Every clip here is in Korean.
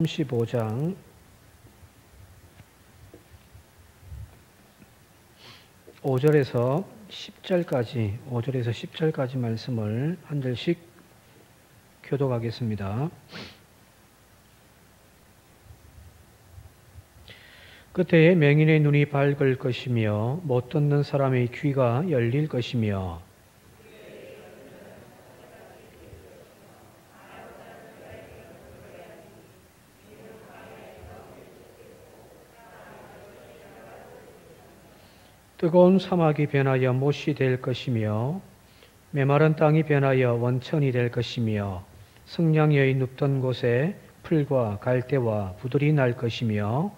35장 5절에서 10절까지 말씀을 한 절씩 교독하겠습니다. 그때에 맹인의 눈이 밝을 것이며 못 듣는 사람의 귀가 열릴 것이며 뜨거운 사막이 변하여 못이 될 것이며 메마른 땅이 변하여 원천이 될 것이며 성냥여의 눕던 곳에 풀과 갈대와 부들이 날 것이며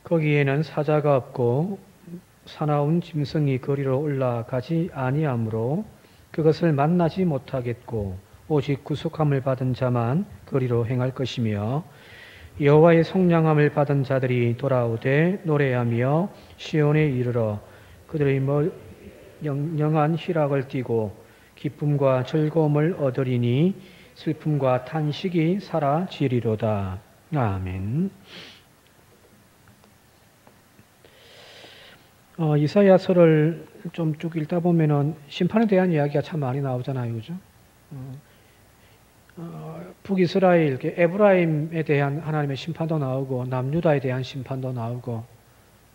거기에는 사자가 없고 사나운 짐승이 거리로 올라가지 아니하므로 그것을 만나지 못하겠고 오직 구속함을 받은 자만 거리로 행할 것이며 여호와의 속량함을 받은 자들이 돌아오되 노래하며 시온에 이르러 그들의 영영한 희락을 띠고 기쁨과 즐거움을 얻으리니 슬픔과 탄식이 사라지리로다. 아멘. 이사야서를 좀 쭉 읽다 보면은 심판에 대한 이야기가 참 많이 나오잖아요, 그죠? 북이스라엘, 에브라임에 대한 하나님의 심판도 나오고 남유다에 대한 심판도 나오고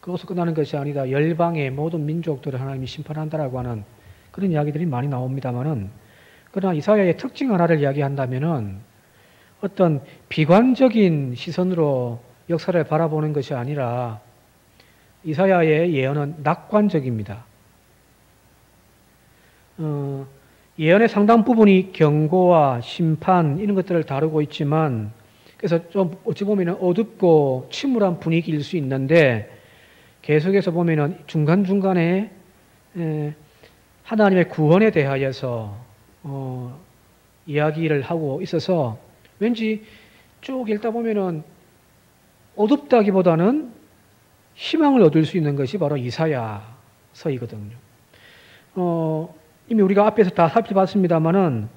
그것으로 끝나는 것이 아니다. 열방의 모든 민족들을 하나님이 심판한다라고 하는 그런 이야기들이 많이 나옵니다만은 그러나 이사야의 특징 하나를 이야기한다면은 어떤 비관적인 시선으로 역사를 바라보는 것이 아니라 이사야의 예언은 낙관적입니다. 예언의 상당 부분이 경고와 심판 이런 것들을 다루고 있지만 그래서 좀 어찌 보면 어둡고 침울한 분위기일 수 있는데 계속해서 보면 중간중간에 하나님의 구원에 대하여서 이야기를 하고 있어서 왠지 쭉 읽다 보면 어둡다기보다는 희망을 얻을 수 있는 것이 바로 이사야서이거든요. 이미 우리가 앞에서 다 살펴봤습니다만은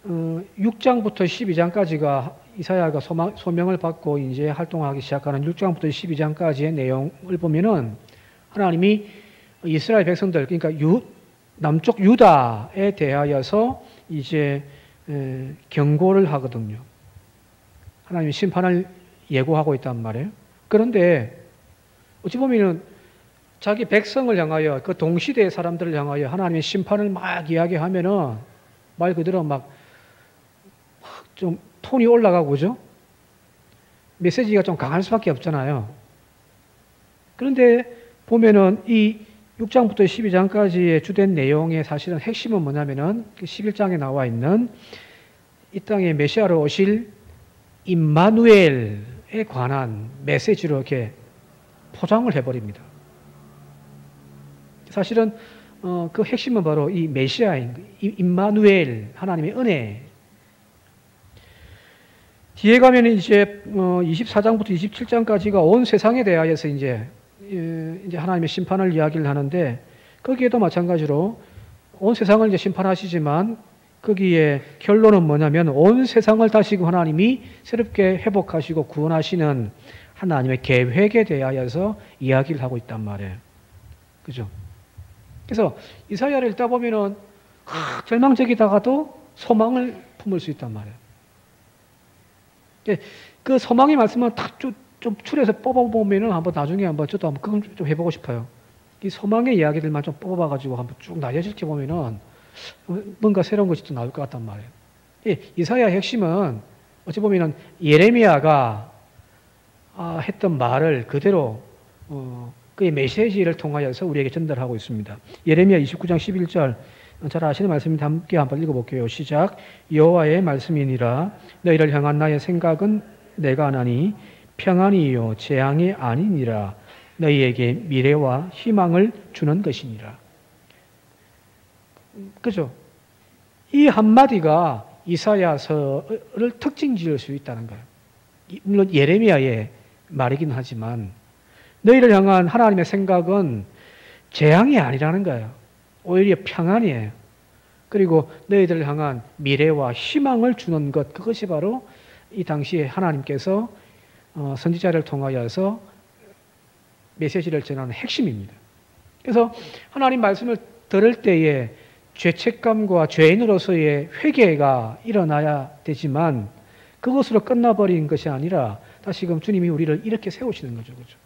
6장부터 12장까지가 이사야가 소명을 받고 이제 활동하기 시작하는 6장부터 12장까지의 내용을 보면은 하나님이 이스라엘 백성들 그러니까 남쪽 유다에 대하여서 이제 경고를 하거든요. 하나님이 심판을 예고하고 있단 말이에요. 그런데 어찌 보면은 자기 백성을 향하여 그 동시대의 사람들을 향하여 하나님의 심판을 막 이야기하면은 말 그대로 막 좀 톤이 올라가고 그죠? 메시지가 좀 강할 수밖에 없잖아요. 그런데 보면은 이 6장부터 12장까지의 주된 내용의 사실은 핵심은 뭐냐면은 11장에 나와 있는 이 땅에 메시아로 오실 임마누엘에 관한 메시지로 이렇게 포장을 해버립니다. 사실은 그 핵심은 바로 이 메시아인 임마누엘 하나님의 은혜. 뒤에 가면 이제 24장부터 27장까지가 온 세상에 대하여서 이제 하나님의 심판을 이야기를 하는데 거기에도 마찬가지로 온 세상을 이제 심판하시지만 거기에 결론은 뭐냐면 온 세상을 다시금 하나님이 새롭게 회복하시고 구원하시는 하나님의 계획에 대하여서 이야기를 하고 있단 말이에요. 그죠? 그래서 이사야를 읽다 보면은 절망적이다가도 소망을 품을 수 있단 말이에요. 그 소망의 말씀만 딱 좀 추려서 뽑아보면은 한번 나중에 한번 저도 한번 그건 좀 해보고 싶어요. 이 소망의 이야기들만 좀 뽑아가지고 한번 쭉 나뉘어질게 보면은 뭔가 새로운 것이 또 나올 것 같단 말이에요. 이사야의 핵심은 어찌 보면은 예레미야가 했던 말을 그대로 그의 메시지를 통하여서 우리에게 전달하고 있습니다. 예레미야 29장 11절 잘 아시는 말씀인데 함께 한번 읽어볼게요. 시작. 여호와의 말씀이니라 너희를 향한 나의 생각은 내가 아나니 평안이요 재앙이 아니니라 너희에게 미래와 희망을 주는 것이니라. 그죠? 이 한마디가 이사야서를 특징 지을 수 있다는 거예요. 물론 예레미야의 말이긴 하지만 너희를 향한 하나님의 생각은 재앙이 아니라는 거예요. 오히려 평안이에요. 그리고 너희들을 향한 미래와 희망을 주는 것, 그것이 바로 이 당시에 하나님께서 선지자를 통하여서 메시지를 전하는 핵심입니다. 그래서 하나님 말씀을 들을 때에 죄책감과 죄인으로서의 회개가 일어나야 되지만 그것으로 끝나버린 것이 아니라 다시금 주님이 우리를 이렇게 세우시는 거죠. 그렇죠?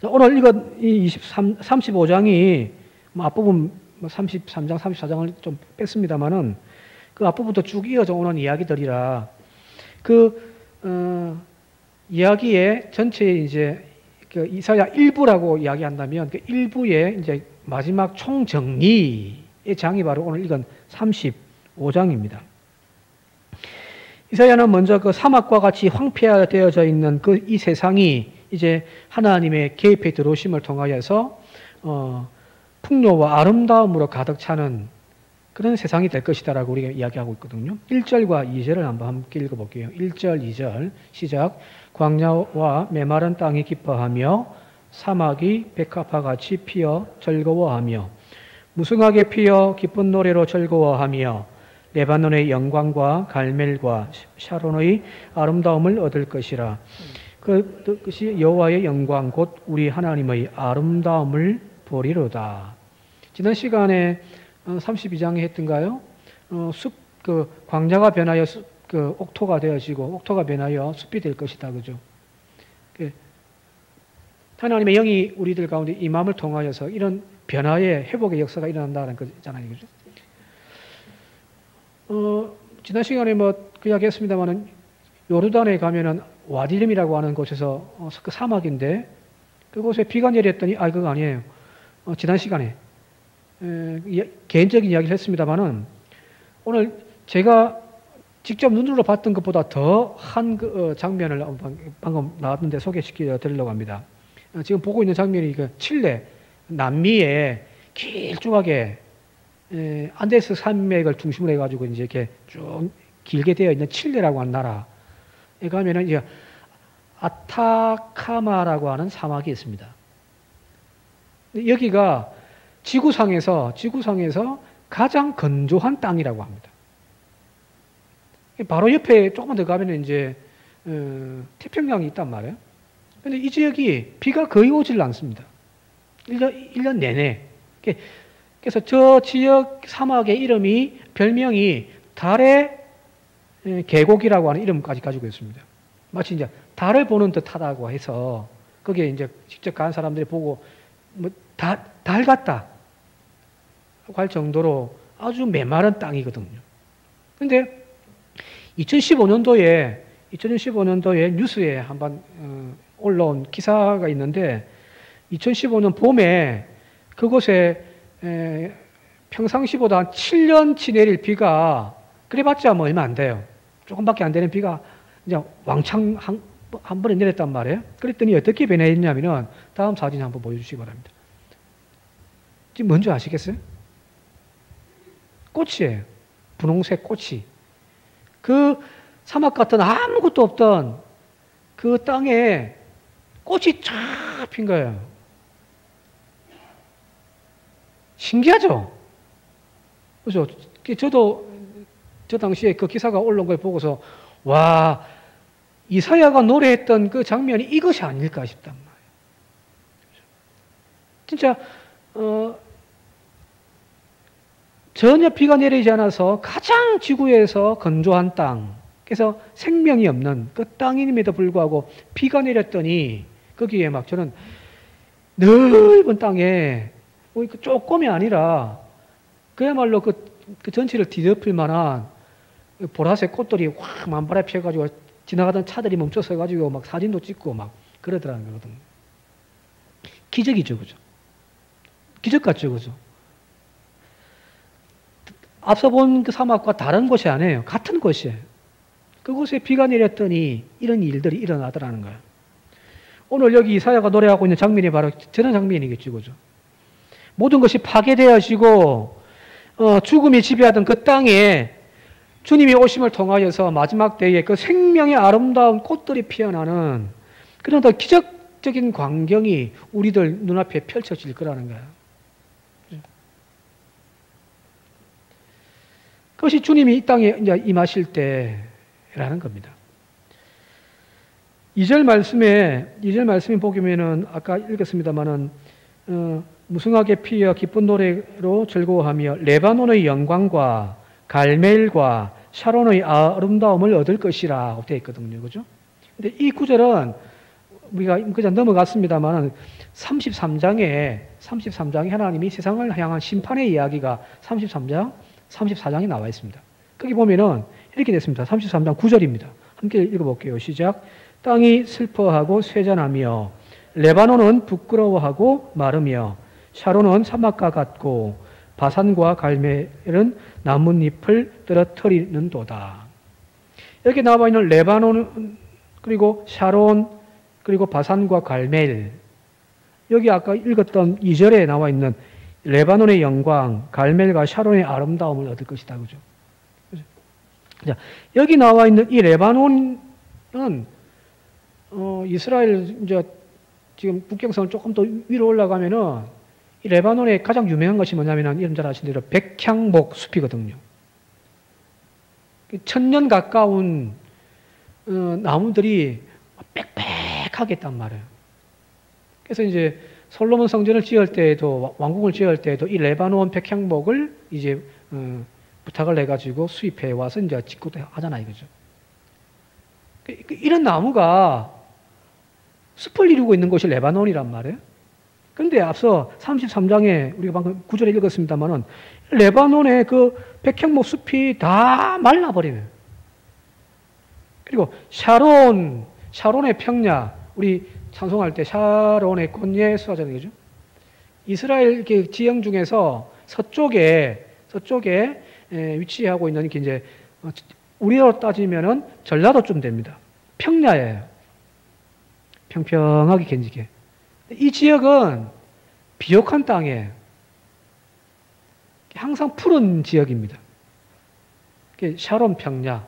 오늘 이건 이 35장이 앞부분 33장, 34장을 좀 뺐습니다만은 그 앞부분도 쭉 이어져 오는 이야기들이라 이야기의 전체에 이제 그 이사야 1부라고 이야기한다면 그 1부의 이제 마지막 총정리의 장이 바로 오늘 이건 35장입니다. 이사야는 먼저 그 사막과 같이 황폐화되어져 있는 이 세상이 이제 하나님의 개입에 들어오심을 통하여서 풍요와 아름다움으로 가득 차는 그런 세상이 될 것이다라고 우리가 이야기하고 있거든요. 1절과 2절을 한번 함께 읽어볼게요. 1절, 2절 시작. 광야와 메마른 땅이 기뻐하며 사막이 백합화같이 피어 즐거워하며 무성하게 피어 기쁜 노래로 즐거워하며 레바논의 영광과 갈멜과 샤론의 아름다움을 얻을 것이라. 그것이 여호와의 영광 곧 우리 하나님의 아름다움을 보리로다. 지난 시간에 32장에 했던가요? 광야가 변하여 옥토가 되어지고 옥토가 변하여 숲이 될 것이다. 그죠? 하나님의 영이 우리들 가운데 임함을 통하여서 이런 변화의 회복의 역사가 일어난다는 거잖아요. 그죠? 지난 시간에 그 이야기 했습니다만은 요르단에 가면은 와디름이라고 하는 곳에서 그 사막인데 그곳에 비가 내렸더니 그거 아니에요. 지난 시간에 개인적인 이야기를 했습니다만은 오늘 제가 직접 눈으로 봤던 것보다 더한 장면을 방금 나왔는데 소개시켜 드리려고 합니다. 지금 보고 있는 장면이 칠레 남미의 길쭉하게 안데스 산맥을 중심으로 해가지고 이제 이렇게 쭉 길게 되어 있는 칠레라고 하는 나라에 가면은 이제 아타카마라고 하는 사막이 있습니다. 여기가 지구상에서 가장 건조한 땅이라고 합니다. 바로 옆에 조금만 더 가면 이제 태평양이 있단 말이에요. 그런데 이 지역이 비가 거의 오질 않습니다. 1년 내내. 그래서 저 지역 사막의 별명이 달의 계곡이라고 하는 이름까지 가지고 있습니다. 마치 이제 달을 보는 듯하다고 해서 거기에 이제 직접 간 사람들이 보고 달 같다 할 정도로 아주 메마른 땅이거든요. 그런데 2015년도에 뉴스에 한번 올라온 기사가 있는데 2015년 봄에 그곳에 평상시보다 한 7년치 내릴 비가 그래봤자 얼마 안 돼요. 조금밖에 안 되는 비가 이제 왕창 한 번에 내렸단 말이에요. 그랬더니 어떻게 변했냐면은 다음 사진 한번 보여주시기 바랍니다. 지금 뭔지 아시겠어요? 꽃이에요. 분홍색 꽃이. 그 사막 같은 아무것도 없던 그 땅에 꽃이 쫙 핀 거예요. 신기하죠? 그죠? 저도 저 당시에 그 기사가 올라온 걸 보고서 와, 이사야가 노래했던 그 장면이 이것이 아닐까 싶단 말이에요. 진짜 전혀 비가 내리지 않아서 가장 지구에서 건조한 땅, 그래서 생명이 없는 그 땅임에도 불구하고 비가 내렸더니 거기에 막 저는 넓은 땅에 조금이 아니라 그야말로 그 전체를 뒤덮을 만한 보라색 꽃들이 확 만발에 피어가지고 지나가던 차들이 멈춰서가지고 막 사진도 찍고 막 그러더라는 거거든요. 기적이죠, 그죠? 기적 같죠, 그죠? 앞서 본 그 사막과 다른 곳이 아니에요. 같은 곳이에요. 그곳에 비가 내렸더니 이런 일들이 일어나더라는 거예요. 오늘 여기 이사야가 노래하고 있는 장면이 바로 저런 장면이겠죠, 그죠? 모든 것이 파괴되어지고 죽음이 지배하던 그 땅에 주님이 오심을 통하여서 마지막 때에 그 생명의 아름다운 꽃들이 피어나는 그런 더 기적적인 광경이 우리들 눈앞에 펼쳐질 거라는 거예요. 그것이 주님이 이 땅에 이제 임하실 때라는 겁니다. 2절 말씀에 보시면은 아까 읽었습니다만은 무성하게 피어 기쁜 노래로 즐거워하며 레바논의 영광과 갈멜과 샤론의 아름다움을 얻을 것이라고 되어 있거든요. 그죠? 근데 이 구절은 우리가 그냥 넘어갔습니다만은 33장에 하나님이 세상을 향한 심판의 이야기가 33장, 34장에 나와 있습니다. 거기 보면은 이렇게 됐습니다. 33장 9절입니다. 함께 읽어볼게요. 시작. 땅이 슬퍼하고 쇠잔하며 레바논은 부끄러워하고 마르며 샤론은 사막과 같고 바산과 갈멜은 나뭇잎을 떨어뜨리는도다. 이렇게 나와 있는 레바논 그리고 샤론 그리고 바산과 갈멜, 여기 아까 읽었던 2절에 나와 있는 레바논의 영광, 갈멜과 샤론의 아름다움을 얻을 것이다. 그죠? 자, 여기 나와 있는 이 레바논은 이스라엘 이제 지금 국경선을 조금 더 위로 올라가면은 이 레바논의 가장 유명한 것이 뭐냐면은 이런 잘 아시는 대로 백향목 숲이거든요. 천년 가까운 나무들이 빽빽하게 있단 말이에요. 그래서 이제 솔로몬 성전을 지을 때에도 왕궁을 지을 때에도 이 레바논 백향목을 이제 부탁을 해가지고 수입해 와서 이제 짓고도 하잖아요, 이거죠. 이런 나무가 숲을 이루고 있는 곳이 레바논이란 말이에요. 그런데 앞서 33장에 우리가 방금 9절에 읽었습니다만은 레바논의 그 백향목 숲이 다 말라버리네. 그리고 샤론의 평야, 우리 찬송할 때 샤론의 꽃예수 하잖아요, 그죠? 이스라엘 지형 중에서 서쪽에 위치하고 있는 게 이제 우리로 따지면은 전라도쯤 됩니다. 평야예요. 평평하게 견지게. 이 지역은 비옥한 땅에 항상 푸른 지역입니다. 샤론 평야.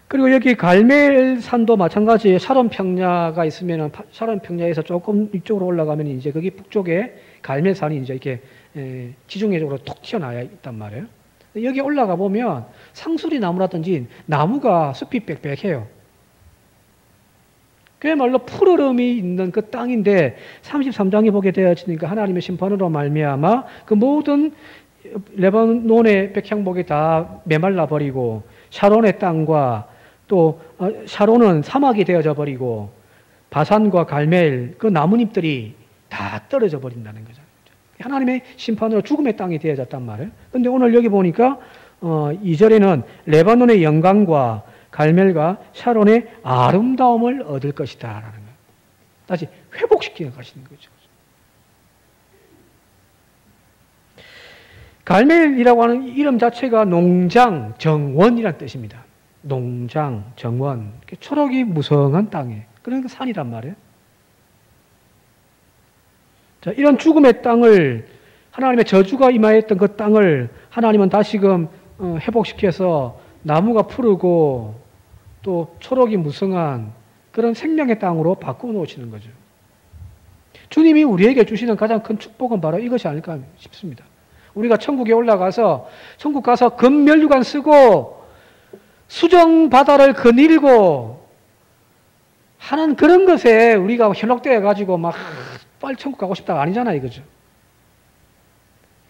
그리고 여기 갈멜산도 마찬가지에 샤론 평야가 있으면은 샤론 평야에서 조금 이쪽으로 올라가면 이제 거기 북쪽에 갈멜산이 이제 이렇게 지중해적으로 톡 튀어나와 있단 말이에요. 여기 올라가 보면 상수리 나무라든지 나무가 숲이 빽빽해요. 그야말로 푸르름이 있는 그 땅인데 33장에 보게 되어지니까 하나님의 심판으로 말미암아 그 모든 레바논의 백향목이 다 메말라 버리고 샤론의 땅과 또 샤론은 사막이 되어져 버리고 바산과 갈멜 그 나뭇잎들이 다 떨어져 버린다는 거죠. 하나님의 심판으로 죽음의 땅이 되어졌단 말이에요. 그런데 오늘 여기 보니까 2절에는 레바논의 영광과 갈멜과 샤론의 아름다움을 얻을 것이다 라는 거예요. 다시 회복시키는 것인 거죠. 갈멜이라고 하는 이름 자체가 농장, 정원이라는 뜻입니다. 농장, 정원. 초록이 무성한 땅에. 그러니까 산이란 말이에요. 자, 이런 죽음의 땅을, 하나님의 저주가 임하였던 그 땅을 하나님은 다시금 회복시켜서 나무가 푸르고 또 초록이 무성한 그런 생명의 땅으로 바꾸어 놓으시는 거죠. 주님이 우리에게 주시는 가장 큰 축복은 바로 이것이 아닐까 싶습니다. 우리가 천국에 올라가서 천국 가서 금면류관 쓰고 수정 바다를 거닐고 하는 그런 것에 우리가 현혹되어 가지고 막 빨리 천국 가고 싶다가 아니잖아요, 이거죠.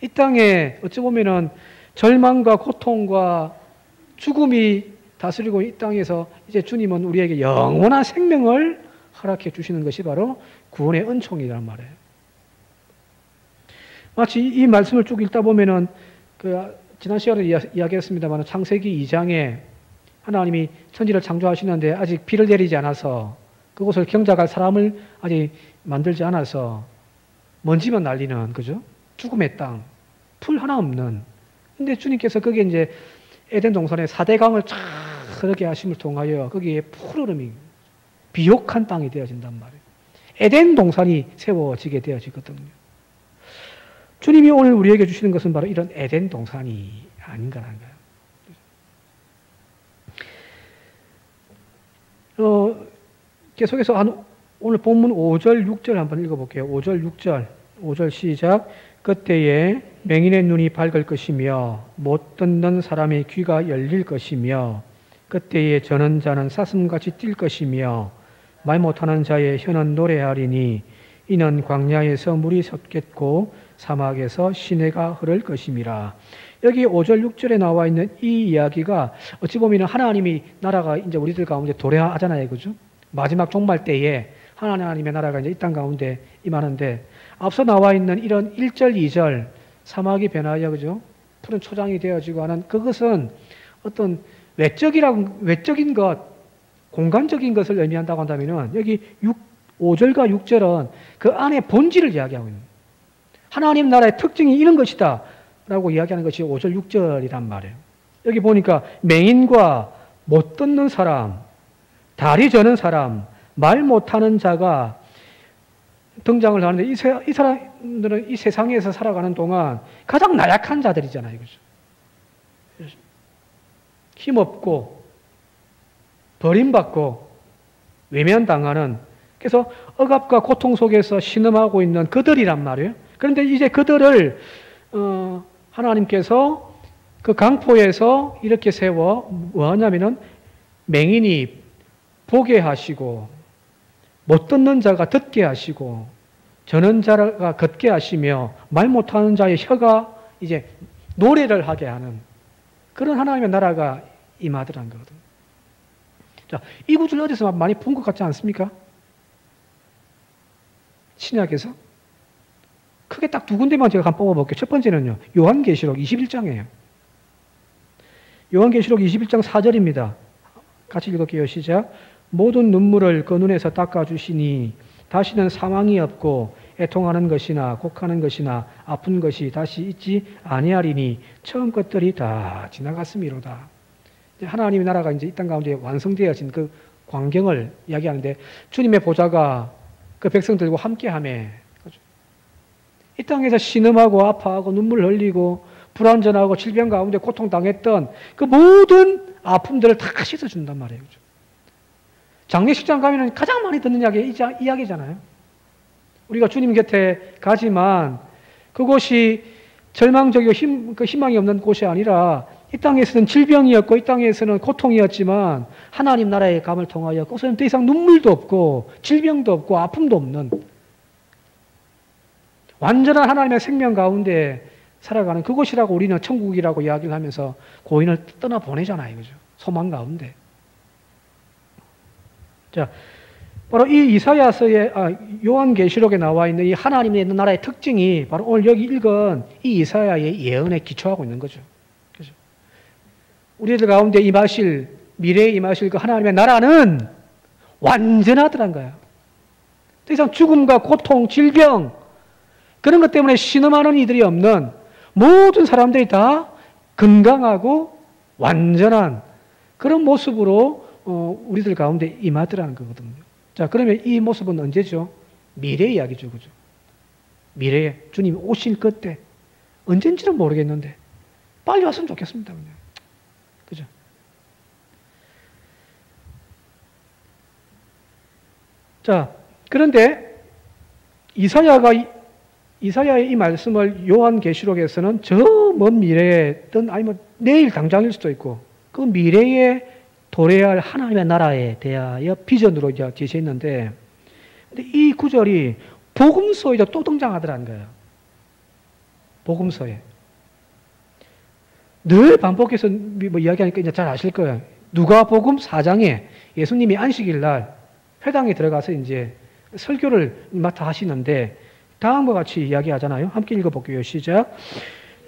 이 땅에 어찌 보면은 절망과 고통과 죽음이 다스리고 이 땅에서 이제 주님은 우리에게 영원한 생명을 허락해 주시는 것이 바로 구원의 은총이란 말이에요. 마치 이 말씀을 쭉 읽다 보면은 지난 시간에 이야기했습니다만 창세기 2장에 하나님이 천지를 창조하시는데 아직 비를 내리지 않아서 그곳을 경작할 사람을 아직 만들지 않아서 먼지만 날리는, 그죠? 죽음의 땅, 풀 하나 없는. 근데 주님께서 거기에 이제 에덴 동산에 4대 강을 쫙 흐르게 하심을 통하여 거기에 푸르름이 비옥한 땅이 되어진단 말이에요. 에덴 동산이 세워지게 되어지거든요. 주님이 오늘 우리에게 주시는 것은 바로 이런 에덴 동산이 아닌가라는 거예요. 계속해서 오늘 본문 5절, 6절 한번 읽어볼게요. 5절, 6절. 5절 시작. 그때에 맹인의 눈이 밝을 것이며 못 듣는 사람의 귀가 열릴 것이며 그때에 저는 자는 사슴같이 뛸 것이며 말 못하는 자의 혀는 노래하리니 이는 광야에서 물이 솟겠고 사막에서 시내가 흐를 것임이라. 여기 5절, 6절에 나와 있는 이 이야기가 어찌 보면 하나님이 나라가 이제 우리들 가운데 도래하잖아요. 그죠? 마지막 종말 때에 하나님의 나라가 이제 이 땅 가운데 임하는데 앞서 나와 있는 이런 1절, 2절 사막이 변하여 그죠? 푸른 초장이 되어지고 하는 그것은 어떤 외적인 것, 공간적인 것을 의미한다고 한다면은 여기 5절과 6절은 그 안에 본질을 이야기하고 있는 거예요. 하나님 나라의 특징이 이런 것이다 라고 이야기하는 것이 5절, 6절이란 말이에요. 여기 보니까 맹인과 못 듣는 사람, 다리 저는 사람, 말 못하는 자가 등장을 하는데 이 사람들은 이 세상에서 살아가는 동안 가장 나약한 자들이잖아요. 그죠? 힘없고 버림받고 외면당하는, 그래서 억압과 고통 속에서 신음하고 있는 그들이란 말이에요. 그런데 이제 그들을 하나님께서 그 강포에서 이렇게 세워 뭐 하냐면은 맹인이 보게 하시고 못 듣는 자가 듣게 하시고 저는 자가 걷게 하시며 말 못하는 자의 혀가 이제 노래를 하게 하는 그런 하나님의 나라가 임하더라는 거거든요. 자, 이 구절 어디서 많이 본 것 같지 않습니까? 신약에서 크게 딱 두 군데만 제가 한번 뽑아볼게요. 첫 번째는요, 요한계시록 21장이에요. 요한계시록 21장 4절입니다. 같이 읽을게요. 시작. 모든 눈물을 그 눈에서 닦아주시니 다시는 사망이 없고 애통하는 것이나 곡하는 것이나 아픈 것이 다시 있지 아니하리니 처음 것들이 다 지나갔음이로다. 하나님의 나라가 이제 이 땅 가운데 완성되어진 그 광경을 이야기하는데 주님의 보좌가 그 백성들과 함께하며 이 땅에서 신음하고 아파하고 눈물 흘리고 불완전하고 질병 가운데 고통당했던 그 모든 아픔들을 다 씻어준단 말이에요. 그렇죠? 장례식장 가면 가장 많이 듣는 이야기잖아요. 우리가 주님 곁에 가지만 그곳이 절망적이고 희망이 없는 곳이 아니라 이 땅에서는 질병이었고 이 땅에서는 고통이었지만 하나님 나라의 감을 통하여 그곳에는 더 이상 눈물도 없고 질병도 없고 아픔도 없는 완전한 하나님의 생명 가운데 살아가는 그곳이라고 우리는 천국이라고 이야기를 하면서 고인을 떠나보내잖아요. 그죠? 소망 가운데. 자, 바로 이 이사야서의, 요한계시록에 나와 있는 이 하나님의 나라의 특징이 바로 오늘 여기 읽은 이 이사야의 예언에 기초하고 있는 거죠. 그죠? 우리들 가운데 미래에 임하실 그 하나님의 나라는 완전하더란 거예요. 더 이상 죽음과 고통, 질병, 그런 것 때문에 신음하는 이들이 없는 모든 사람들이 다 건강하고 완전한 그런 모습으로 우리들 가운데 임하더라는 거거든요. 자, 그러면 이 모습은 언제죠? 미래 이야기죠. 그죠? 미래에 주님이 오실 그때 언젠지는 모르겠는데 빨리 왔으면 좋겠습니다. 그냥. 그죠? 자, 그런데 이사야의 이 말씀을 요한계시록에서는 저 먼 미래에든 아니면 내일 당장일 수도 있고 그 미래에 도래할 하나님의 나라에 대하여 비전으로 제시했는데 근데 이 구절이 복음서에도 또 등장하더라는 거예요. 복음서에. 늘 반복해서 뭐 이야기하니까 이제 잘 아실 거예요. 누가복음 4장에 예수님이 안식일 날 회당에 들어가서 이제 설교를 맡아 하시는데 다음과 같이 이야기하잖아요. 함께 읽어볼게요. 시작.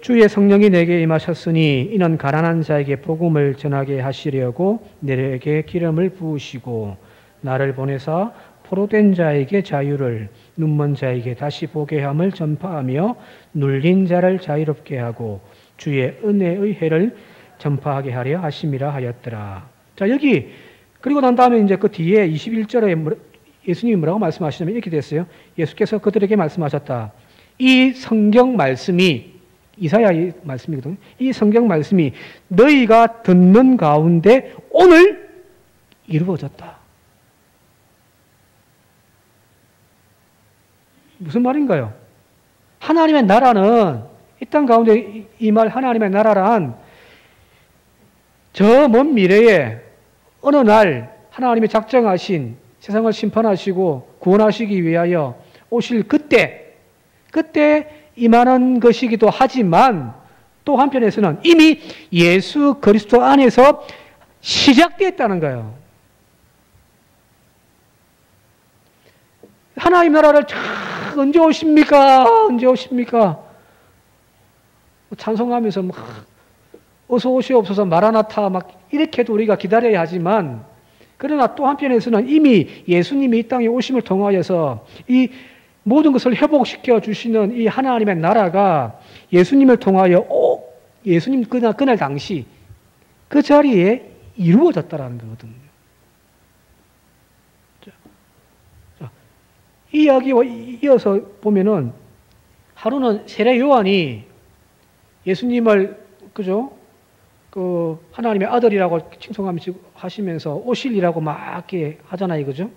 주의 성령이 내게 임하셨으니 이는 가난한 자에게 복음을 전하게 하시려고 내게 기름을 부으시고 나를 보내사 포로된 자에게 자유를 눈먼 자에게 다시 보게 함을 전파하며 눌린 자를 자유롭게 하고 주의 은혜의 해를 전파하게 하려 하심이라 하였더라. 자, 여기 그리고 난 다음에 이제 그 뒤에 21절에 예수님이 뭐라고 말씀하시냐면 이렇게 됐어요. 예수께서 그들에게 말씀하셨다. 이 성경 말씀이 이사야의 말씀이거든요. 이 성경 말씀이 너희가 듣는 가운데 오늘 이루어졌다. 무슨 말인가요? 하나님의 나라는 이 땅 가운데 이 말 하나님의 나라란 저 먼 미래에 어느 날 하나님이 작정하신 세상을 심판하시고 구원하시기 위하여 오실 그때 임하는 것이기도 하지만 또 한편에서는 이미 예수 그리스도 안에서 시작되었다는 거예요. 하나님 나라를 언제 오십니까? 언제 오십니까? 찬송하면서 막 어서 오시옵소서 마라나타 막 이렇게도 우리가 기다려야 하지만 그러나 또 한편에서는 이미 예수님이 이 땅에 오심을 통하여서 이 모든 것을 회복시켜 주시는 이 하나님의 나라가 예수님을 통하여 예수님 그날 당시 그 자리에 이루어졌다라는 거거든요. 이 이야기와 이어서 보면은 하루는 세례 요한이 예수님을 그죠? 그 하나님의 아들이라고 칭송하시면서 오실이라고 막 이렇게 하잖아요, 그죠?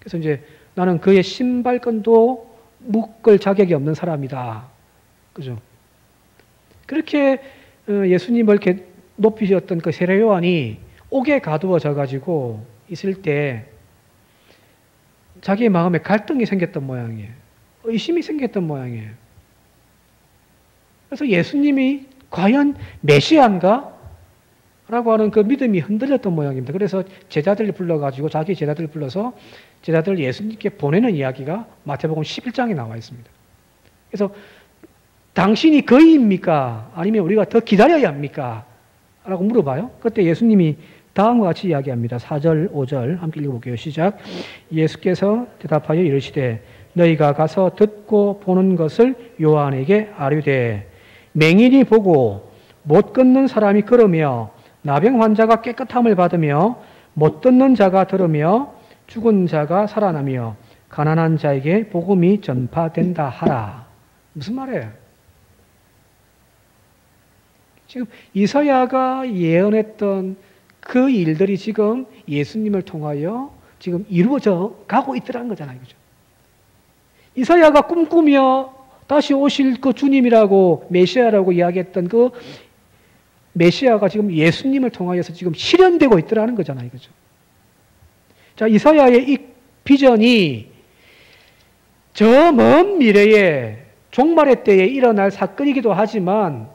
그래서 이제 나는 그의 신발끈도 묶을 자격이 없는 사람이다, 그죠? 그렇게 예수님을 이렇게 높이셨던 그 세례 요한이 옥에 가두어져 가지고 있을 때 자기의 마음에 갈등이 생겼던 모양이에요. 의심이 생겼던 모양이에요. 그래서 예수님이 과연 메시아인가? 라고 하는 그 믿음이 흔들렸던 모양입니다. 그래서 제자들을 불러가지고 자기 제자들을 불러서 제자들을 예수님께 보내는 이야기가 마태복음 11장에 나와 있습니다. 그래서 당신이 그이입니까? 아니면 우리가 더 기다려야 합니까? 라고 물어봐요. 그때 예수님이 다음과 같이 이야기합니다. 4절, 5절 함께 읽어볼게요. 시작. 예수께서 대답하여 이르시되 너희가 가서 듣고 보는 것을 요한에게 아뢰되 맹인이 보고 못 걷는 사람이 걸으며 나병 환자가 깨끗함을 받으며 못 듣는 자가 들으며 죽은 자가 살아나며 가난한 자에게 복음이 전파된다 하라. 무슨 말이에요? 지금 이사야가 예언했던 그 일들이 지금 예수님을 통하여 지금 이루어져 가고 있더라는 거잖아요. 그죠? 이사야가 꿈꾸며 다시 오실 그 주님이라고 메시아라고 이야기했던 그 메시아가 지금 예수님을 통하여서 지금 실현되고 있더라는 거잖아요. 그죠? 자, 이사야의 이 비전이 저 먼 미래에 종말의 때에 일어날 사건이기도 하지만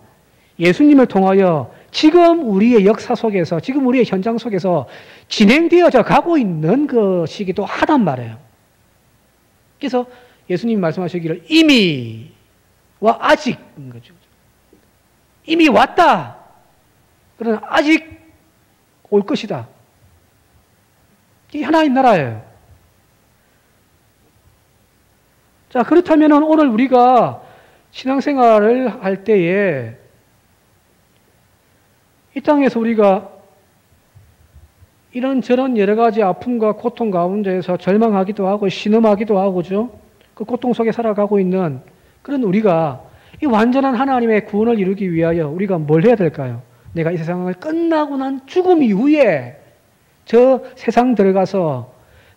예수님을 통하여 지금 우리의 역사 속에서, 지금 우리의 현장 속에서 진행되어져 가고 있는 것이기도 하단 말이에요. 그래서 예수님이 말씀하시기를 이미와 아직인 거죠. 이미 왔다. 그러나 아직 올 것이다. 이게 하나님 나라예요. 자, 그렇다면 오늘 우리가 신앙생활을 할 때에 이 땅에서 우리가 이런저런 여러 가지 아픔과 고통 가운데에서 절망하기도 하고 신음하기도 하고 그죠? 그 고통 속에 살아가고 있는 그런 우리가 이 완전한 하나님의 구원을 이루기 위하여 우리가 뭘 해야 될까요? 내가 이 세상을 끝나고 난 죽음 이후에 저 세상 들어가서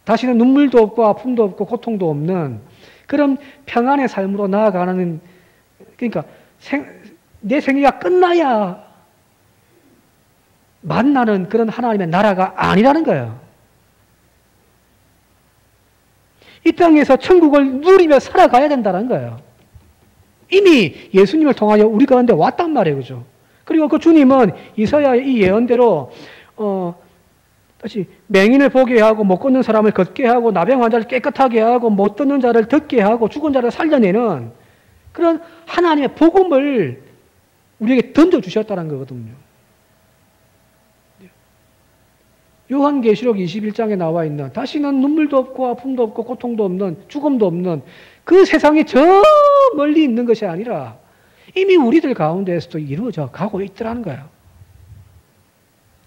다시는 눈물도 없고 아픔도 없고 고통도 없는 그런 평안의 삶으로 나아가는, 그러니까 내 생애가 끝나야 만나는 그런 하나님의 나라가 아니라는 거예요. 이 땅에서 천국을 누리며 살아가야 된다는 거예요. 이미 예수님을 통하여 우리 가운데 왔단 말이에요. 그죠? 그리고 그 주님은 이사야의 이 예언대로 다시 맹인을 보게 하고 못 걷는 사람을 걷게 하고 나병 환자를 깨끗하게 하고 못 듣는 자를 듣게 하고 죽은 자를 살려내는 그런 하나님의 복음을 우리에게 던져주셨다는 거거든요. 요한계시록 21장에 나와 있는 다시는 눈물도 없고 아픔도 없고 고통도 없는 죽음도 없는 그 세상이 저 멀리 있는 것이 아니라 이미 우리들 가운데에서도 이루어져 가고 있더라는 거예요.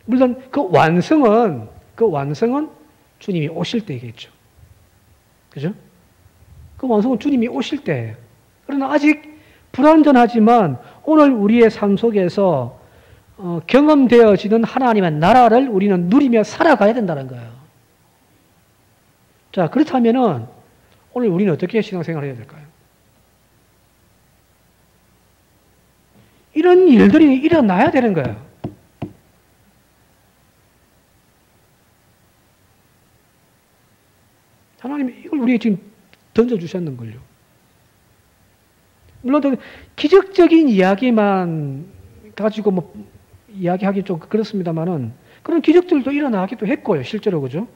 물론 그 완성은 주님이 오실 때겠죠. 그죠? 그 완성은 주님이 오실 때예요. 그러나 아직 불완전하지만 오늘 우리의 삶 속에서 경험되어지는 하나님의 나라를 우리는 누리며 살아가야 된다는 거예요. 자, 그렇다면은 오늘 우리는 어떻게 신앙생활을 해야 될까요? 이런 일들이 일어나야 되는 거예요. 하나님이 이걸 우리에게 지금 던져주셨는걸요. 물론 기적적인 이야기만 가지고 뭐 이야기하기 좀 그렇습니다만은 그런 기적들도 일어나기도 했고요. 실제로 그죠?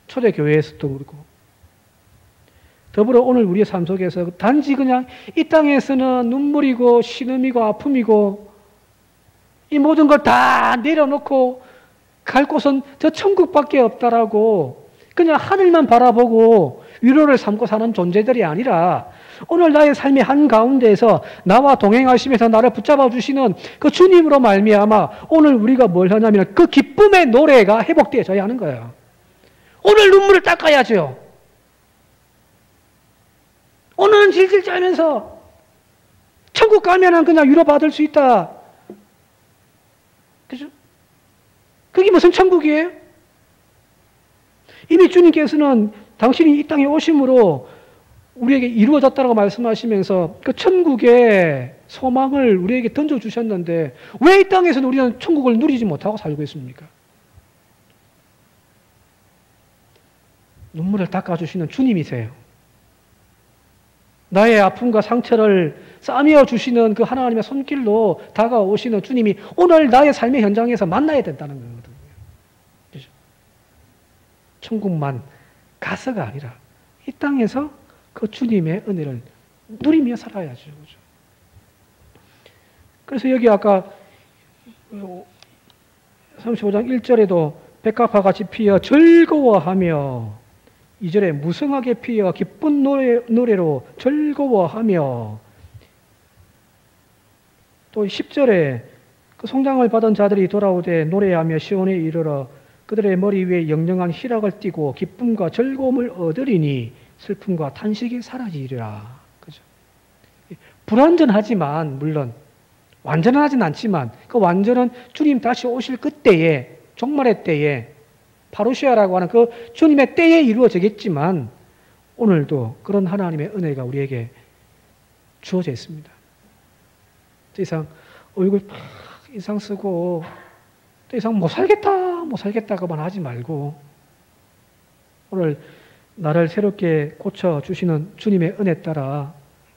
초대교회에서도 그렇고. 더불어 오늘 우리의 삶 속에서 단지 그냥 이 땅에서는 눈물이고 신음이고 아픔이고 이 모든 걸 다 내려놓고 갈 곳은 저 천국밖에 없다라고 그냥 하늘만 바라보고 위로를 삼고 사는 존재들이 아니라 오늘 나의 삶의 한가운데에서 나와 동행하시면서 나를 붙잡아 주시는 그 주님으로 말미암아 오늘 우리가 뭘 하냐면 그 기쁨의 노래가 회복되어져야 하는 거예요. 오늘 눈물을 닦아야죠. 오늘은 질질 짜면서 천국 가면은 그냥 위로받을 수 있다. 그죠? 그게 무슨 천국이에요? 이미 주님께서는 당신이 이 땅에 오심으로 우리에게 이루어졌다고 말씀하시면서 그 천국의 소망을 우리에게 던져주셨는데 왜 이 땅에서는 우리는 천국을 누리지 못하고 살고 있습니까? 눈물을 닦아주시는 주님이세요. 나의 아픔과 상처를 싸매어 주시는 그 하나님의 손길로 다가오시는 주님이 오늘 나의 삶의 현장에서 만나야 된다는 거거든요. 그렇죠? 천국만 가서가 아니라 이 땅에서 그 주님의 은혜를 누리며 살아야죠. 그렇죠? 그래서 여기 아까 35장 1절에도 백합화 같이 피어 즐거워하며 2절에 무성하게 피어 기쁜 노래로 즐거워하며 또 10절에 그 송장을 받은 자들이 돌아오되 노래하며 시온에 이르러 그들의 머리 위에 영영한 희락을 띠고 기쁨과 즐거움을 얻으리니 슬픔과 탄식이 사라지리라. 그죠? 불완전하지만 물론 완전하진 않지만 그 완전은 주님 다시 오실 그때에 종말의 때에 파루시아라고 하는 그 주님의 때에 이루어지겠지만 오늘도 그런 하나님의 은혜가 우리에게 주어져 있습니다. 더 이상 얼굴 팍 인상 쓰고 더 이상 못 살겠다고만 하지 말고 오늘 나를 새롭게 고쳐주시는 주님의 은혜 따라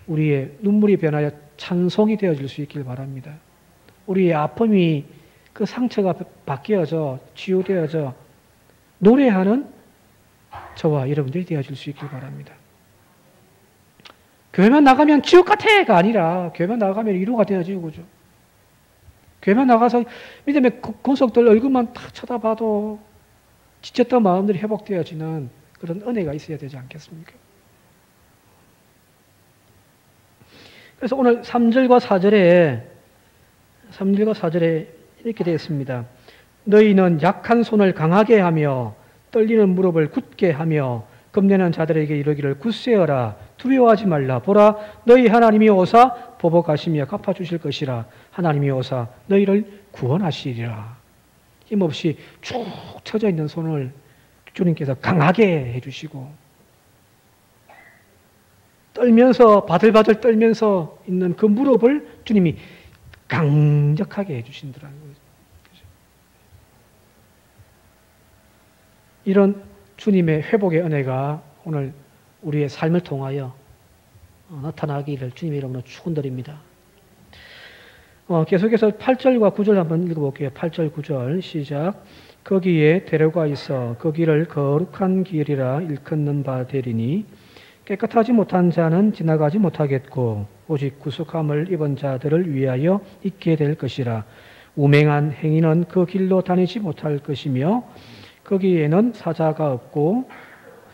우리의 눈물이 변하여 찬송이 되어질 수 있길 바랍니다. 우리의 아픔이 그 상처가 바뀌어져 치유되어져 노래하는 저와 여러분들이 되어질 수 있길 바랍니다. 교회만 나가면 지옥 같아가 아니라 교회만 나가면 위로가 되어지고 그죠. 교회만 나가서 믿음의 권속들 얼굴만 다 쳐다봐도 지쳤던 마음들이 회복되어지는 그런 은혜가 있어야 되지 않겠습니까? 그래서 오늘 3절과 4절에 이렇게 되어 있습니다. 너희는 약한 손을 강하게 하며 떨리는 무릎을 굳게 하며 겁내는 자들에게 이르기를 굳세어라 두려워하지 말라 보라 너희 하나님이 오사 보복하시며 갚아주실 것이라 하나님이 오사 너희를 구원하시리라. 힘없이 쭉 쳐져 있는 손을 주님께서 강하게 해주시고 떨면서 바들바들 떨면서 있는 그 무릎을 주님이 강력하게 해주신다는 거죠. 이런 주님의 회복의 은혜가 오늘 우리의 삶을 통하여 나타나기를 주님의 이름으로 축원드립니다. 계속해서 8절과 9절 한번 읽어볼게요. 8절 9절 시작. 거기에 데려가 있어 그 길을 거룩한 길이라 일컫는 바 되리니 깨끗하지 못한 자는 지나가지 못하겠고 오직 구속함을 입은 자들을 위하여 있게 될 것이라. 우맹한 행위는 그 길로 다니지 못할 것이며 거기에는 사자가 없고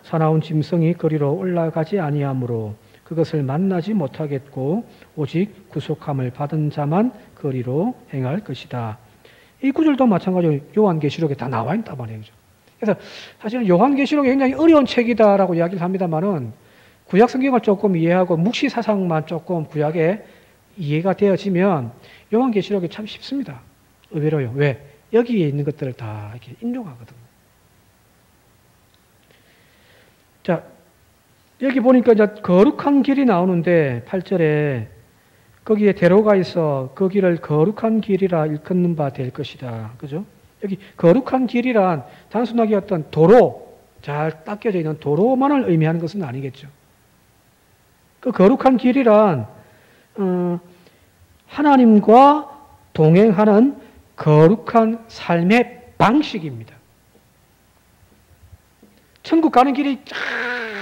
사나운 짐승이 거리로 올라가지 아니하므로 그것을 만나지 못하겠고 오직 구속함을 받은 자만 거리로 행할 것이다. 이 구절도 마찬가지로 요한계시록에 다 나와 있단 말이에요. 그래서 사실은 요한계시록이 굉장히 어려운 책이다라고 이야기를 합니다만은 구약 성경을 조금 이해하고 묵시 사상만 조금 구약에 이해가 되어지면 요한계시록이 참 쉽습니다. 의외로요. 왜? 여기에 있는 것들을 다 이렇게 인용하거든요. 자, 여기 보니까 이제 거룩한 길이 나오는데 8절에 거기에 대로가 있어 그 길을 거룩한 길이라 일컫는 바 될 것이다. 그죠? 여기 거룩한 길이란 단순하게 어떤 도로, 잘 닦여져 있는 도로만을 의미하는 것은 아니겠죠. 그 거룩한 길이란 하나님과 동행하는 거룩한 삶의 방식입니다. 천국 가는 길이 쫙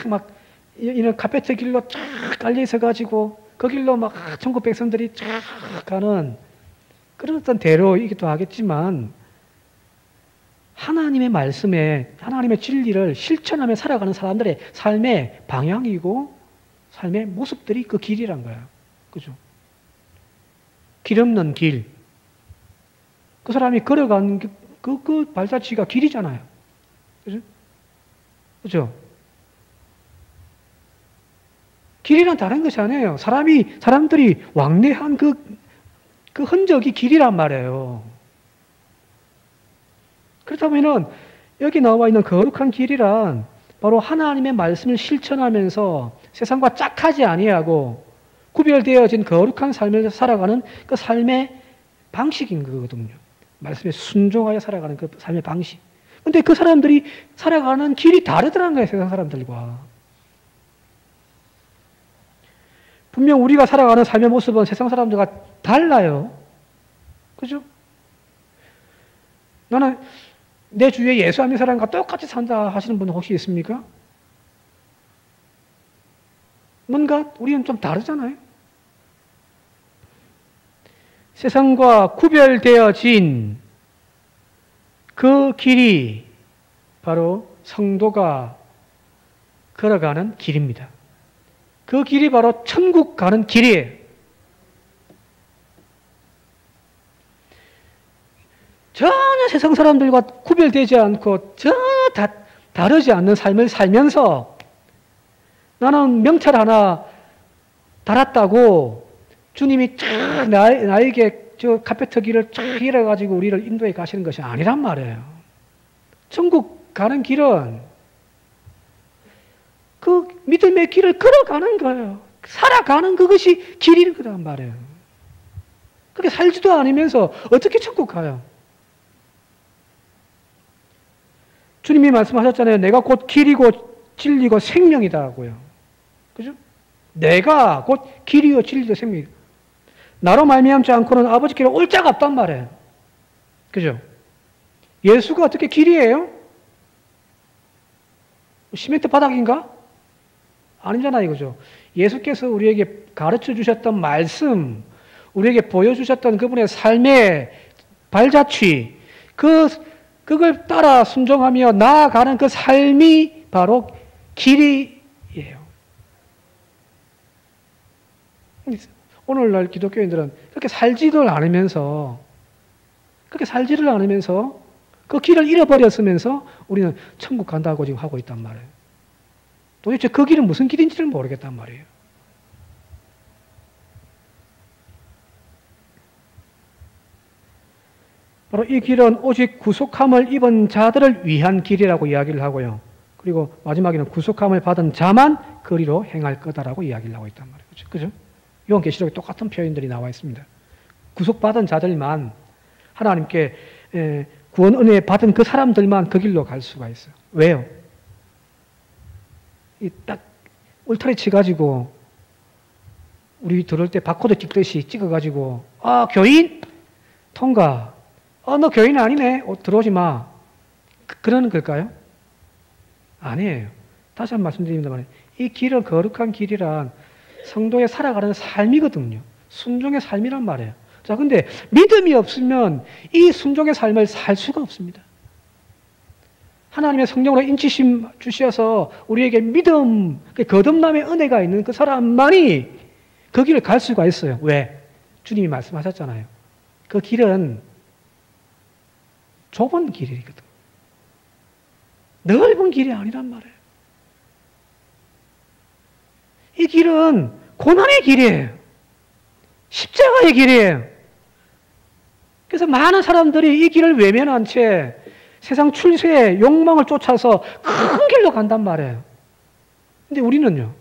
막 이런 카페트 길로 쫙 깔려 있어 가지고 그 길로 막 천국 백성들이 쫙 가는 그런 어떤 대로이기도 하겠지만 하나님의 말씀에 하나님의 진리를 실천하며 살아가는 사람들의 삶의 방향이고 삶의 모습들이 그 길이란 거야. 그죠? 길 없는 길. 그 사람이 걸어간 그 발자취가 길이잖아요. 그죠? 그죠? 길이란 다른 것이 아니에요. 사람들이 왕래한 그 흔적이 길이란 말이에요. 그렇다면은 여기 나와 있는 거룩한 길이란 바로 하나님의 말씀을 실천하면서 세상과 짝하지 아니하고 구별되어진 거룩한 삶을 살아가는 그 삶의 방식인 거거든요. 말씀에 순종하여 살아가는 그 삶의 방식. 근데 그 사람들이 살아가는 길이 다르더라는 거예요, 세상 사람들과. 분명 우리가 살아가는 삶의 모습은 세상 사람들과 달라요. 그죠? 나는 내 주위에 예수 안 믿는 사람과 똑같이 산다 하시는 분 혹시 있습니까? 뭔가 우리는 좀 다르잖아요. 세상과 구별되어진 그 길이 바로 성도가 걸어가는 길입니다. 그 길이 바로 천국 가는 길이에요. 전혀 세상 사람들과 구별되지 않고 전혀 다르지 않는 삶을 살면서 나는 명찰 하나 달았다고 주님이 쫙 나에게 저 카페트 길을 쫙 잃어가지고 우리를 인도해 가시는 것이 아니란 말이에요. 천국 가는 길은 그 믿음의 길을 걸어가는 거예요. 살아가는 그것이 길인 거란 말이에요. 그렇게 살지도 않으면서 어떻게 천국 가요? 주님이 말씀하셨잖아요. 내가 곧 길이고 진리고 생명이다고요. 그죠? 내가 곧 길이요 진리요 생명이다. 나로 말미암지 않고는 아버지께로 올 자가 없단 말이에요. 그죠? 예수가 어떻게 길이에요? 시멘트 바닥인가? 아니잖아요, 그죠? 예수께서 우리에게 가르쳐 주셨던 말씀, 우리에게 보여주셨던 그분의 삶의 발자취, 그걸 따라 순종하며 나아가는 그 삶이 바로 길이에요. 오늘날 기독교인들은 그렇게 살지를 않으면서 그 길을 잃어버렸으면서 우리는 천국 간다고 지금 하고 있단 말이에요. 도대체 그 길은 무슨 길인지를 모르겠단 말이에요. 바로 이 길은 오직 구속함을 입은 자들을 위한 길이라고 이야기를 하고요. 그리고 마지막에는 구속함을 받은 자만 그리로 행할 거다라고 이야기를 하고 있단 말이에요. 그죠? 요한계시록에 똑같은 표현들이 나와 있습니다. 구속받은 자들만 하나님께 구원 은혜 받은 그 사람들만 그 길로 갈 수가 있어요. 왜요? 딱 울타리 치가지고 우리 들어올 때 바코드 찍듯이 찍어가지고 교인 통과. 너 교인 아니네. 들어오지 마. 그러는 걸까요? 아니에요. 다시 한번 말씀드립니다만 이 길은 거룩한 길이란 성도의 살아가는 삶이거든요. 순종의 삶이란 말이에요. 자, 근데 믿음이 없으면 이 순종의 삶을 살 수가 없습니다. 하나님의 성령으로 인치심 주셔서 우리에게 믿음, 거듭남의 은혜가 있는 그 사람만이 그 길을 갈 수가 있어요. 왜? 주님이 말씀하셨잖아요. 그 길은 좁은 길이거든. 넓은 길이 아니란 말이에요. 길은 고난의 길이에요. 십자가의 길이에요. 그래서 많은 사람들이 이 길을 외면한 채 세상 출세의 욕망을 쫓아서 큰 길로 간단 말이에요. 근데 우리는요,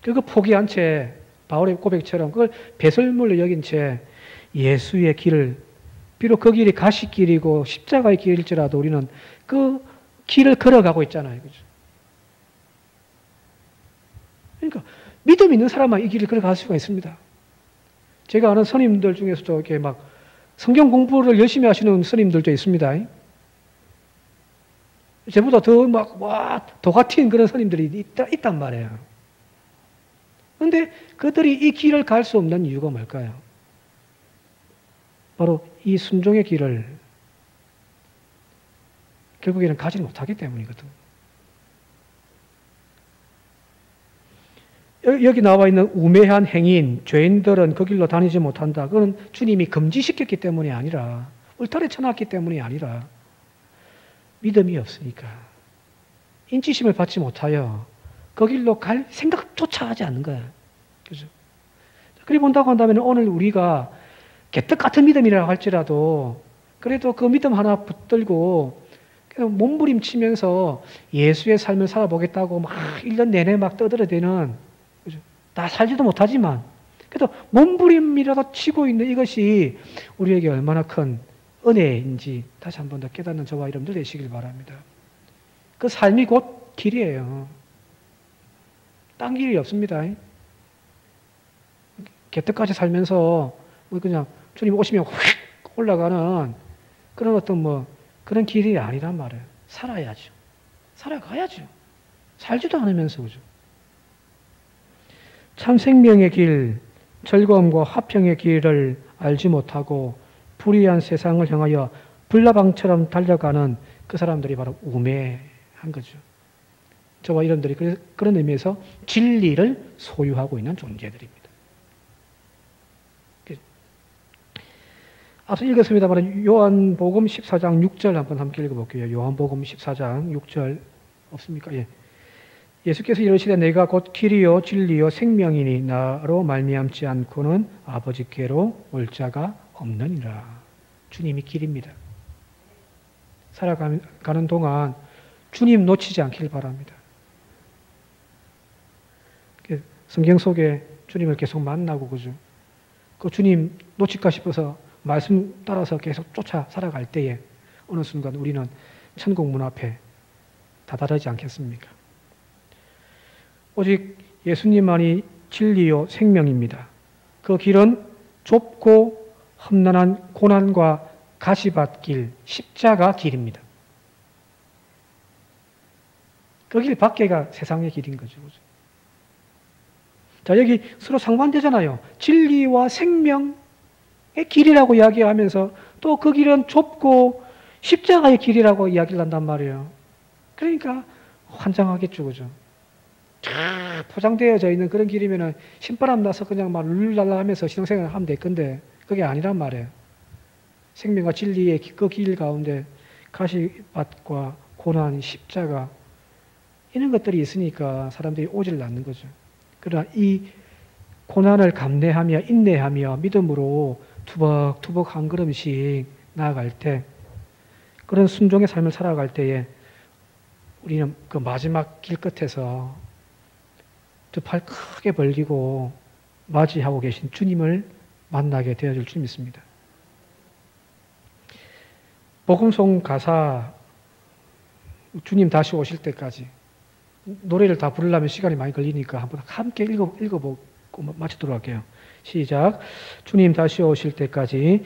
그거 포기한 채 바울의 고백처럼 그걸 배설물로 여긴 채 예수의 길을, 비록 그 길이 가시길이고 십자가의 길일지라도 우리는 그 길을 걸어가고 있잖아요. 그죠? 그러니까 믿음 있는 사람만 이 길을 걸어갈 수가 있습니다. 제가 아는 스님들 중에서도 이렇게 막 성경 공부를 열심히 하시는 스님들도 있습니다. 저보다 더 같은 그런 스님들이 있단 말이에요. 그런데 그들이 이 길을 갈 수 없는 이유가 뭘까요? 바로 이 순종의 길을 결국에는 가지 못하기 때문이거든. 여기 나와 있는 우매한 행인, 죄인들은 그 길로 다니지 못한다. 그건 주님이 금지시켰기 때문이 아니라, 울타리 쳐놨기 때문이 아니라, 믿음이 없으니까, 인지심을 받지 못하여 그 길로 갈 생각조차 하지 않는 거야. 그죠? 그리 본다고 한다면 오늘 우리가 개떡 같은 믿음이라고 할지라도, 그래도 그 믿음 하나 붙들고, 몸부림치면서 예수의 삶을 살아보겠다고 막 1년 내내 막 떠들어대는, 다 살지도 못하지만 그래도 몸부림이라도 치고 있는 이것이 우리에게 얼마나 큰 은혜인지 다시 한 번 더 깨닫는 저와 여러분들 되시길 바랍니다. 그 삶이 곧 길이에요. 딴 길이 없습니다. 개떡같이 살면서 그냥 주님 오시면 휙 올라가는 그런 어떤 그런 길이 아니란 말이에요. 살아야죠. 살아가야죠. 살지도 않으면서 그죠. 참 생명의 길, 즐거움과 화평의 길을 알지 못하고 불의한 세상을 향하여 불나방처럼 달려가는 그 사람들이 바로 우매한 거죠. 저와 여러분들이 그런 의미에서 진리를 소유하고 있는 존재들입니다. 앞서 읽었습니다만 요한복음 14장 6절 한번 함께 읽어볼게요. 요한복음 14장 6절 없습니까? 예. 예수께서 이르시되 내가 곧 길이요 진리요 생명이니 나로 말미암지 않고는 아버지께로 올 자가 없느니라. 주님이 길입니다. 살아가는 동안 주님 놓치지 않길 바랍니다. 성경 속에 주님을 계속 만나고 그죠. 그 주님 놓칠까 싶어서 말씀 따라서 계속 쫓아 살아갈 때에 어느 순간 우리는 천국 문 앞에 다다르지 않겠습니까? 오직 예수님만이 진리요 생명입니다. 그 길은 좁고 험난한 고난과 가시밭길, 십자가 길입니다. 그 길 밖에가 세상의 길인 거죠. 자, 여기 서로 상반되잖아요. 진리와 생명의 길이라고 이야기하면서 또 그 길은 좁고 십자가의 길이라고 이야기를 한단 말이에요. 그러니까 환장하겠죠, 그죠? 쫙 포장되어져 있는 그런 길이면은 신바람 나서 그냥 막 룰랄라 하면서 신앙생활을 하면 될 건데 그게 아니란 말이에요. 생명과 진리의 그 길 가운데 가시밭과 고난, 십자가 이런 것들이 있으니까 사람들이 오지를 않는 거죠. 그러나 이 고난을 감내하며 인내하며 믿음으로 투벅투벅 한 걸음씩 나아갈 때 그런 순종의 삶을 살아갈 때에 우리는 그 마지막 길 끝에서 두 팔 크게 벌리고 맞이하고 계신 주님을 만나게 되어줄 줄 믿습니다. 복음송 가사 주님 다시 오실 때까지 노래를 다 부르려면 시간이 많이 걸리니까 한번 함께 읽어보고 마치도록 할게요. 시작. 주님 다시 오실 때까지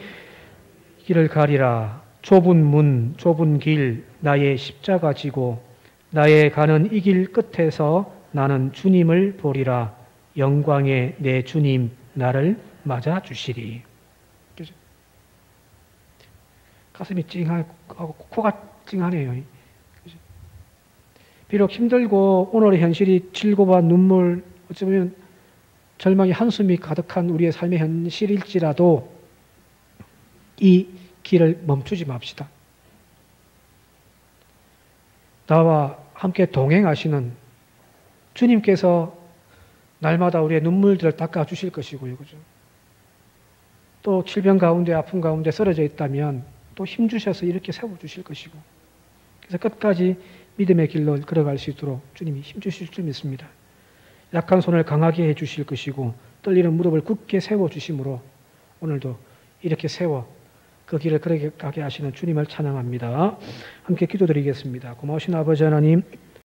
길을 가리라. 좁은 문, 좁은 길, 나의 십자가 지고 나의 가는 이 길 끝에서 나는 주님을 보리라. 영광의 내 주님 나를 맞아 주시리. 가슴이 찡하고 코가 찡하네요. 비록 힘들고 오늘의 현실이 질고와 눈물, 어쩌면 절망의 한숨이 가득한 우리의 삶의 현실일지라도 이 길을 멈추지 맙시다. 나와 함께 동행하시는 주님께서 날마다 우리의 눈물들을 닦아 주실 것이고요. 그죠? 또 질병 가운데 아픔 가운데 쓰러져 있다면 또 힘 주셔서 이렇게 세워 주실 것이고, 그래서 끝까지 믿음의 길로 걸어갈 수 있도록 주님이 힘 주실 줄 믿습니다. 약한 손을 강하게 해 주실 것이고 떨리는 무릎을 굳게 세워 주심으로 오늘도 이렇게 세워 그 길을 걸어가게 하시는 주님을 찬양합니다. 함께 기도드리겠습니다. 고마우신 아버지 하나님,